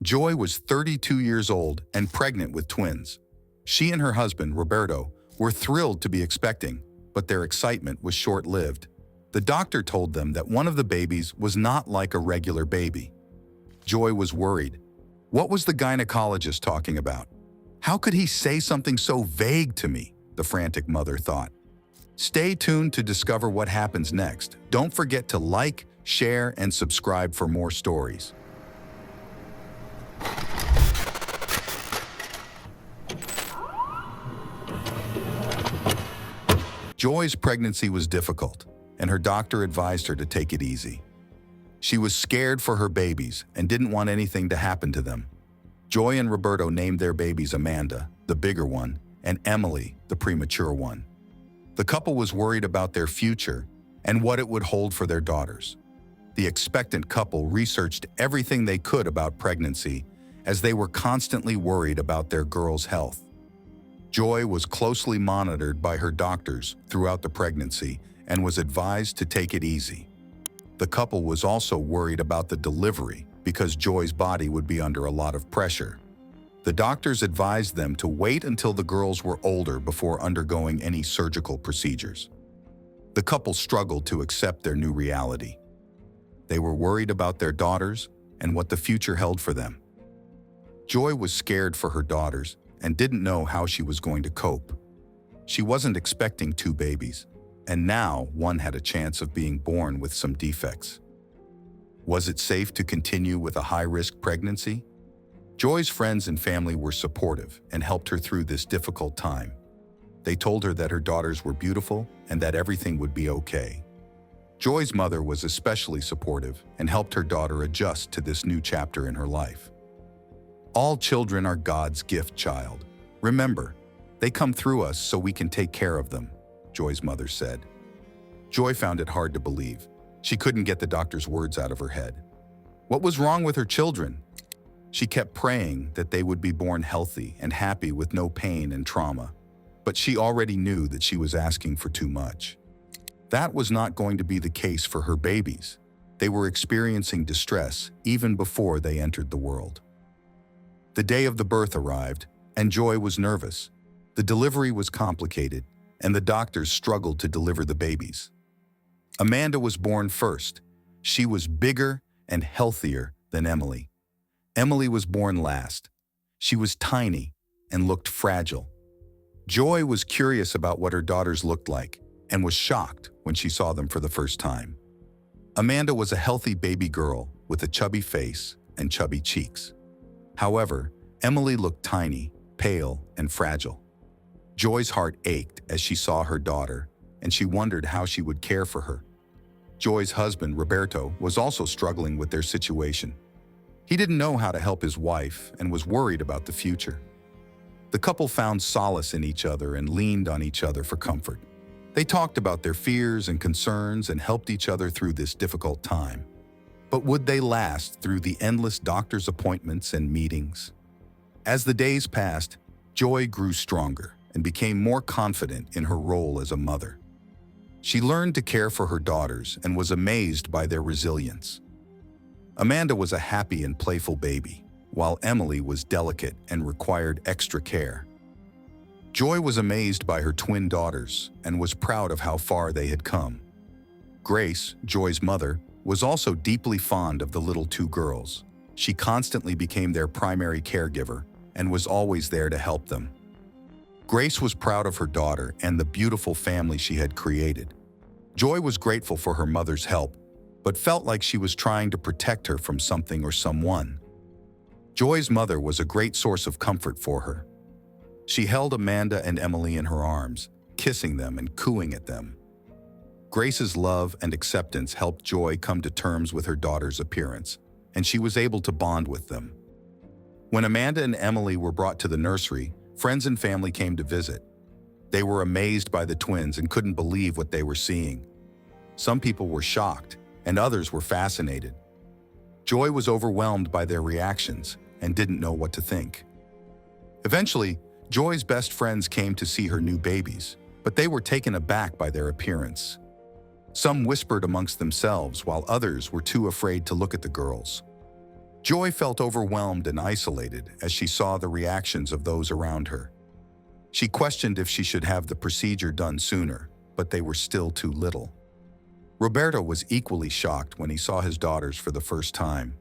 Joy was 32 years old and pregnant with twins. She and her husband, Roberto, were thrilled to be expecting, but their excitement was short-lived. The doctor told them that one of the babies was not like a regular baby. Joy was worried. What was the gynecologist talking about? How could he say something so vague to me? The frantic mother thought. Stay tuned to discover what happens next. Don't forget to like, share, and subscribe for more stories. Joy's pregnancy was difficult, and her doctor advised her to take it easy. She was scared for her babies and didn't want anything to happen to them. Joy and Roberto named their babies Amanda, the bigger one, and Emily, the premature one. The couple was worried about their future and what it would hold for their daughters. The expectant couple researched everything they could about pregnancy as they were constantly worried about their girl's health. Joy was closely monitored by her doctors throughout the pregnancy and was advised to take it easy. The couple was also worried about the delivery because Joy's body would be under a lot of pressure. The doctors advised them to wait until the girls were older before undergoing any surgical procedures. The couple struggled to accept their new reality. They were worried about their daughters and what the future held for them. Joy was scared for her daughters and didn't know how she was going to cope. She wasn't expecting two babies, and now one had a chance of being born with some defects. Was it safe to continue with a high-risk pregnancy? Joy's friends and family were supportive and helped her through this difficult time. They told her that her daughters were beautiful and that everything would be okay. Joy's mother was especially supportive and helped her daughter adjust to this new chapter in her life. All children are God's gift, child. Remember, they come through us so we can take care of them, Joy's mother said. Joy found it hard to believe. She couldn't get the doctor's words out of her head. What was wrong with her children? She kept praying that they would be born healthy and happy with no pain and trauma, but she already knew that she was asking for too much. That was not going to be the case for her babies. They were experiencing distress even before they entered the world. The day of the birth arrived, and Joy was nervous. The delivery was complicated, and the doctors struggled to deliver the babies. Amanda was born first. She was bigger and healthier than Emily. Emily was born last. She was tiny and looked fragile. Joy was curious about what her daughters looked like and was shocked when she saw them for the first time. Amanda was a healthy baby girl with a chubby face and chubby cheeks. However, Emily looked tiny, pale, and fragile. Joy's heart ached as she saw her daughter, and she wondered how she would care for her. Joy's husband, Roberto, was also struggling with their situation. He didn't know how to help his wife and was worried about the future. The couple found solace in each other and leaned on each other for comfort. They talked about their fears and concerns and helped each other through this difficult time. But would they last through the endless doctor's appointments and meetings? As the days passed, Joy grew stronger and became more confident in her role as a mother. She learned to care for her daughters and was amazed by their resilience. Amanda was a happy and playful baby, while Emily was delicate and required extra care. Joy was amazed by her twin daughters and was proud of how far they had come. Grace, Joy's mother, was also deeply fond of the little two girls. She constantly became their primary caregiver and was always there to help them. Grace was proud of her daughter and the beautiful family she had created. Joy was grateful for her mother's help, but felt like she was trying to protect her from something or someone. Joy's mother was a great source of comfort for her. She held Amanda and Emily in her arms, kissing them and cooing at them. Grace's love and acceptance helped Joy come to terms with her daughter's appearance, and she was able to bond with them. When Amanda and Emily were brought to the nursery, friends and family came to visit. They were amazed by the twins and couldn't believe what they were seeing. Some people were shocked, and others were fascinated. Joy was overwhelmed by their reactions and didn't know what to think. Eventually, Joy's best friends came to see her new babies, but they were taken aback by their appearance. Some whispered amongst themselves while others were too afraid to look at the girls. Joy felt overwhelmed and isolated as she saw the reactions of those around her. She questioned if she should have the procedure done sooner, but they were still too little. Roberto was equally shocked when he saw his daughters for the first time.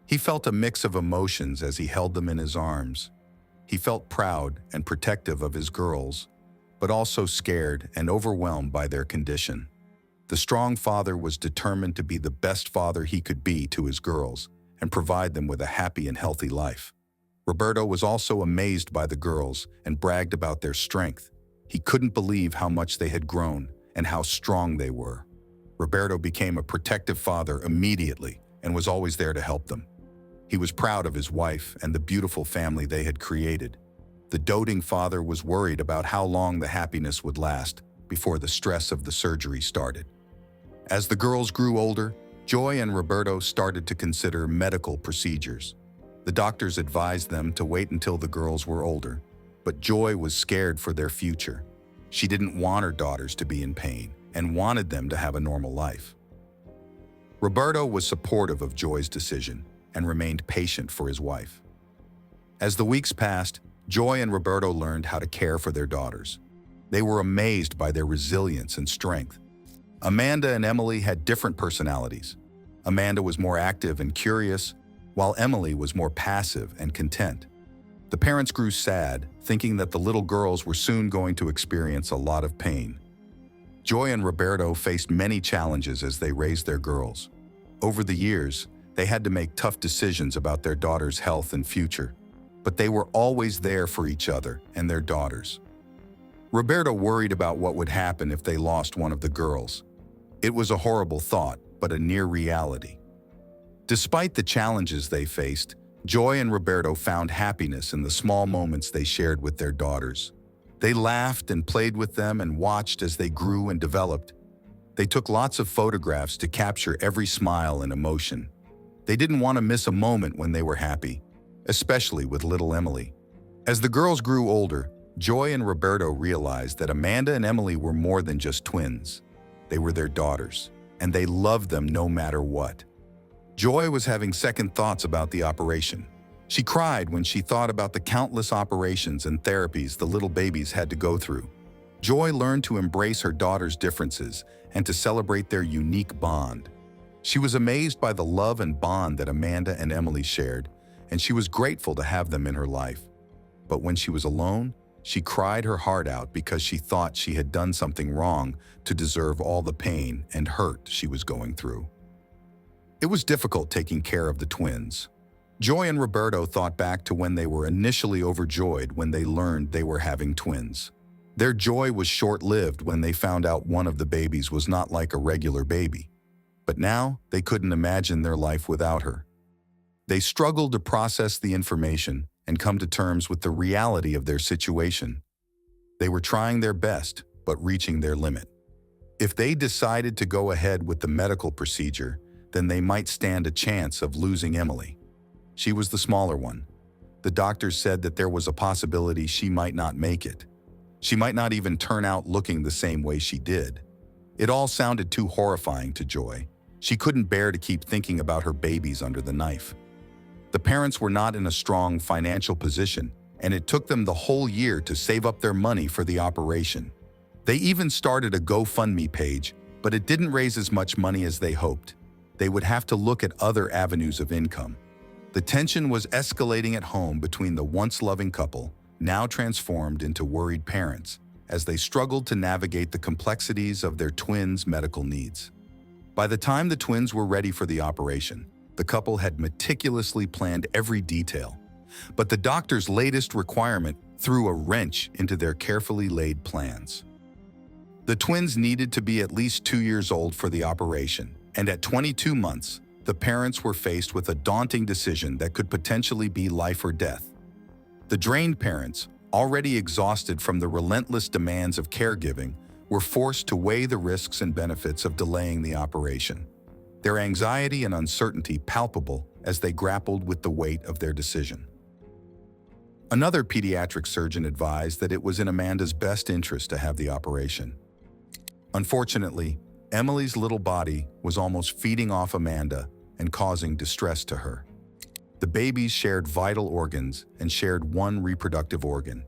He felt a mix of emotions as he held them in his arms. He felt proud and protective of his girls, but also scared and overwhelmed by their condition. The strong father was determined to be the best father he could be to his girls and provide them with a happy and healthy life. Roberto was also amazed by the girls and bragged about their strength. He couldn't believe how much they had grown and how strong they were. Roberto became a protective father immediately and was always there to help them. He was proud of his wife and the beautiful family they had created. The doting father was worried about how long the happiness would last before the stress of the surgery started. As the girls grew older, Joy and Roberto started to consider medical procedures. The doctors advised them to wait until the girls were older, but Joy was scared for their future. She didn't want her daughters to be in pain and wanted them to have a normal life. Roberto was supportive of Joy's decision and remained patient for his wife. As the weeks passed, Joy and Roberto learned how to care for their daughters. They were amazed by their resilience and strength. Amanda and Emily had different personalities. Amanda was more active and curious, while Emily was more passive and content. The parents grew sad, thinking that the little girls were soon going to experience a lot of pain. Joy and Roberto faced many challenges as they raised their girls. Over the years, they had to make tough decisions about their daughters' health and future, but they were always there for each other and their daughters. Roberto worried about what would happen if they lost one of the girls. It was a horrible thought, but a near reality. Despite the challenges they faced, Joy and Roberto found happiness in the small moments they shared with their daughters. They laughed and played with them and watched as they grew and developed. They took lots of photographs to capture every smile and emotion. They didn't want to miss a moment when they were happy, especially with little Emily. As the girls grew older, Joy and Roberto realized that Amanda and Emily were more than just twins. They were their daughters, and they loved them no matter what. Joy was having second thoughts about the operation. She cried when she thought about the countless operations and therapies the little babies had to go through. Joy learned to embrace her daughter's differences and to celebrate their unique bond. She was amazed by the love and bond that Amanda and Emily shared, and she was grateful to have them in her life. But when she was alone, she cried her heart out because she thought she had done something wrong to deserve all the pain and hurt she was going through. It was difficult taking care of the twins. Joy and Roberto thought back to when they were initially overjoyed when they learned they were having twins. Their joy was short-lived when they found out one of the babies was not like a regular baby. But now they couldn't imagine their life without her. They struggled to process the information and come to terms with the reality of their situation. They were trying their best, but reaching their limit. If they decided to go ahead with the medical procedure, then they might stand a chance of losing Emily. She was the smaller one. The doctors said that there was a possibility she might not make it. She might not even turn out looking the same way she did. It all sounded too horrifying to Joy. She couldn't bear to keep thinking about her babies under the knife. The parents were not in a strong financial position, and it took them the whole year to save up their money for the operation. They even started a GoFundMe page, but it didn't raise as much money as they hoped. They would have to look at other avenues of income. The tension was escalating at home between the once loving couple, now transformed into worried parents, as they struggled to navigate the complexities of their twins' medical needs. By the time the twins were ready for the operation, the couple had meticulously planned every detail. But the doctor's latest requirement threw a wrench into their carefully laid plans. The twins needed to be at least 2 years old for the operation, and at 22 months, the parents were faced with a daunting decision that could potentially be life or death. The drained parents, already exhausted from the relentless demands of caregiving, were forced to weigh the risks and benefits of delaying the operation. Their anxiety and uncertainty palpable as they grappled with the weight of their decision. Another pediatric surgeon advised that it was in Amanda's best interest to have the operation. Unfortunately, Emily's little body was almost feeding off Amanda and causing distress to her. The babies shared vital organs and shared one reproductive organ.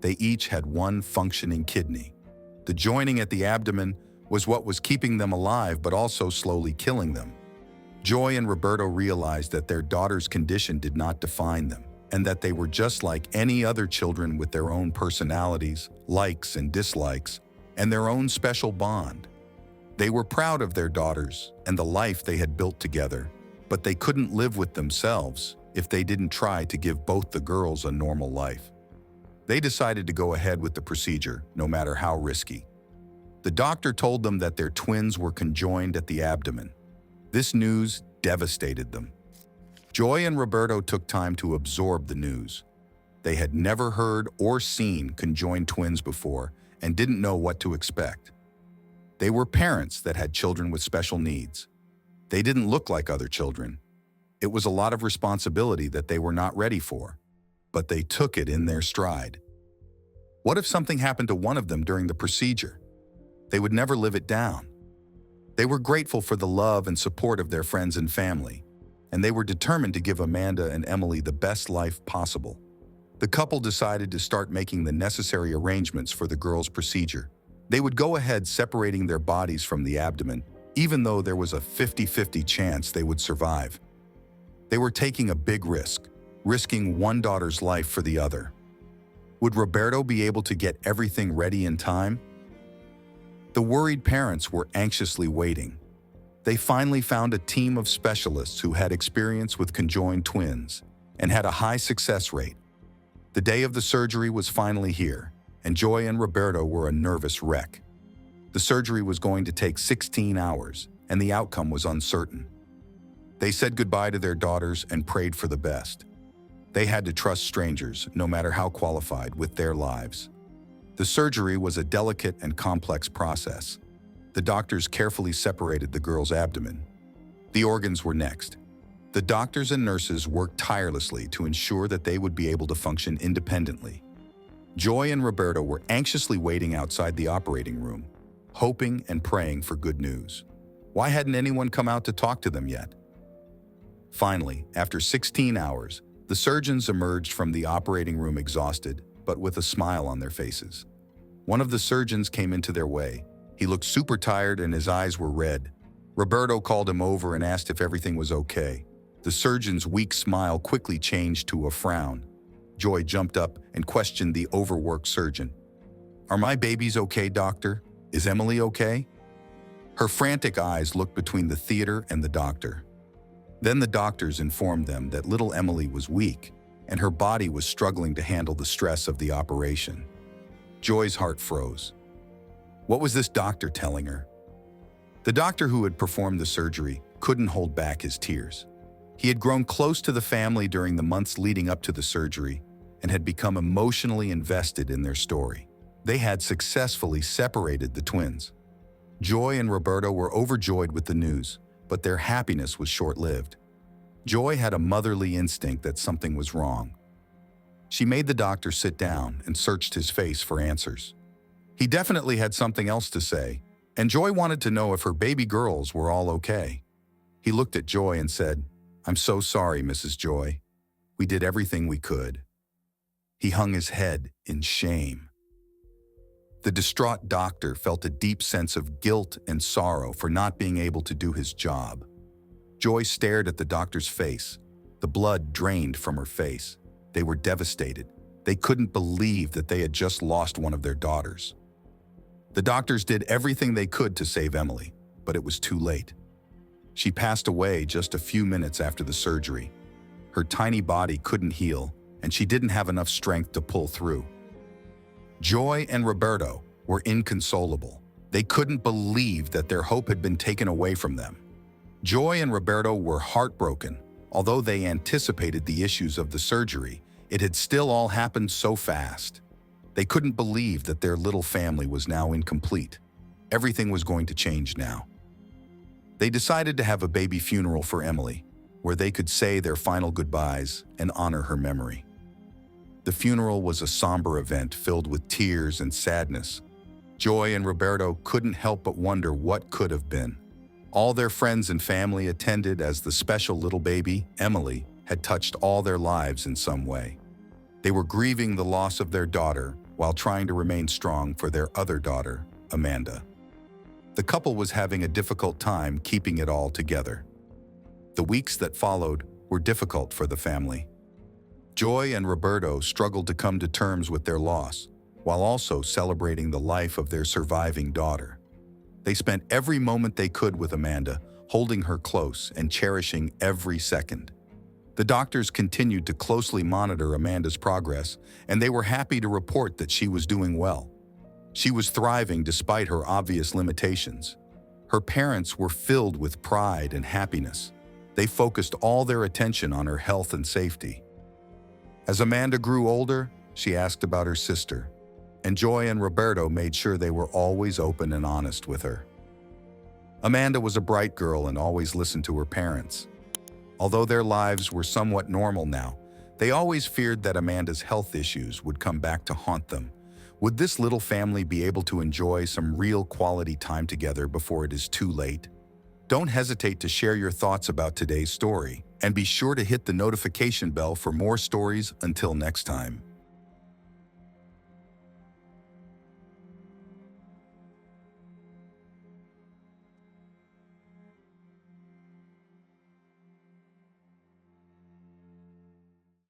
They each had one functioning kidney. The joining at the abdomen was what was keeping them alive but also slowly killing them. Joy and Roberto realized that their daughter's condition did not define them, and that they were just like any other children with their own personalities, likes and dislikes, and their own special bond. They were proud of their daughters and the life they had built together, but they couldn't live with themselves if they didn't try to give both the girls a normal life. They decided to go ahead with the procedure, no matter how risky. The doctor told them that their twins were conjoined at the abdomen. This news devastated them. Joy and Roberto took time to absorb the news. They had never heard or seen conjoined twins before and didn't know what to expect. They were parents that had children with special needs. They didn't look like other children. It was a lot of responsibility that they were not ready for, but they took it in their stride. What if something happened to one of them during the procedure? They would never live it down. They were grateful for the love and support of their friends and family, and they were determined to give Amanda and Emily the best life possible. The couple decided to start making the necessary arrangements for the girls' procedure. They would go ahead separating their bodies from the abdomen, even though there was a 50-50 chance they would survive. They were taking a big risk, risking one daughter's life for the other. Would Roberto be able to get everything ready in time? The worried parents were anxiously waiting. They finally found a team of specialists who had experience with conjoined twins and had a high success rate. The day of the surgery was finally here, and Joy and Roberto were a nervous wreck. The surgery was going to take 16 hours, and the outcome was uncertain. They said goodbye to their daughters and prayed for the best. They had to trust strangers, no matter how qualified, with their lives. The surgery was a delicate and complex process. The doctors carefully separated the girl's abdomen. The organs were next. The doctors and nurses worked tirelessly to ensure that they would be able to function independently. Joy and Roberto were anxiously waiting outside the operating room, hoping and praying for good news. Why hadn't anyone come out to talk to them yet? Finally, after 16 hours, the surgeons emerged from the operating room exhausted, but with a smile on their faces. One of the surgeons came into their way. He looked super tired and his eyes were red. Roberto called him over and asked if everything was okay. The surgeon's weak smile quickly changed to a frown. Joy jumped up and questioned the overworked surgeon. "Are my babies okay, doctor? Is Emily okay?" Her frantic eyes looked between the theater and the doctor. Then the doctors informed them that little Emily was weak and her body was struggling to handle the stress of the operation. Joy's heart froze. What was this doctor telling her? The doctor who had performed the surgery couldn't hold back his tears. He had grown close to the family during the months leading up to the surgery and had become emotionally invested in their story. They had successfully separated the twins. Joy and Roberto were overjoyed with the news, but their happiness was short-lived. Joy had a motherly instinct that something was wrong. She made the doctor sit down and searched his face for answers. He definitely had something else to say, and Joy wanted to know if her baby girls were all okay. He looked at Joy and said, "I'm so sorry, Mrs. Joy. We did everything we could." He hung his head in shame. The distraught doctor felt a deep sense of guilt and sorrow for not being able to do his job. Joy stared at the doctor's face. The blood drained from her face. They were devastated. They couldn't believe that they had just lost one of their daughters. The doctors did everything they could to save Emily, but it was too late. She passed away just a few minutes after the surgery. Her tiny body couldn't heal, and she didn't have enough strength to pull through. Joy and Roberto were inconsolable. They couldn't believe that their hope had been taken away from them. Joy and Roberto were heartbroken. Although they anticipated the issues of the surgery, it had still all happened so fast. They couldn't believe that their little family was now incomplete. Everything was going to change now. They decided to have a baby funeral for Emily, where they could say their final goodbyes and honor her memory. The funeral was a somber event filled with tears and sadness. Joy and Roberto couldn't help but wonder what could have been. All their friends and family attended as the special little baby, Emily, had touched all their lives in some way. They were grieving the loss of their daughter while trying to remain strong for their other daughter, Amanda. The couple was having a difficult time keeping it all together. The weeks that followed were difficult for the family. Joy and Roberto struggled to come to terms with their loss, while also celebrating the life of their surviving daughter. They spent every moment they could with Amanda, holding her close and cherishing every second. The doctors continued to closely monitor Amanda's progress, and they were happy to report that she was doing well. She was thriving despite her obvious limitations. Her parents were filled with pride and happiness. They focused all their attention on her health and safety. As Amanda grew older, she asked about her sister, and Joy and Roberto made sure they were always open and honest with her. Amanda was a bright girl and always listened to her parents. Although their lives were somewhat normal now, they always feared that Amanda's health issues would come back to haunt them. Would this little family be able to enjoy some real quality time together before it is too late? Don't hesitate to share your thoughts about today's story, and be sure to hit the notification bell for more stories. Until next time.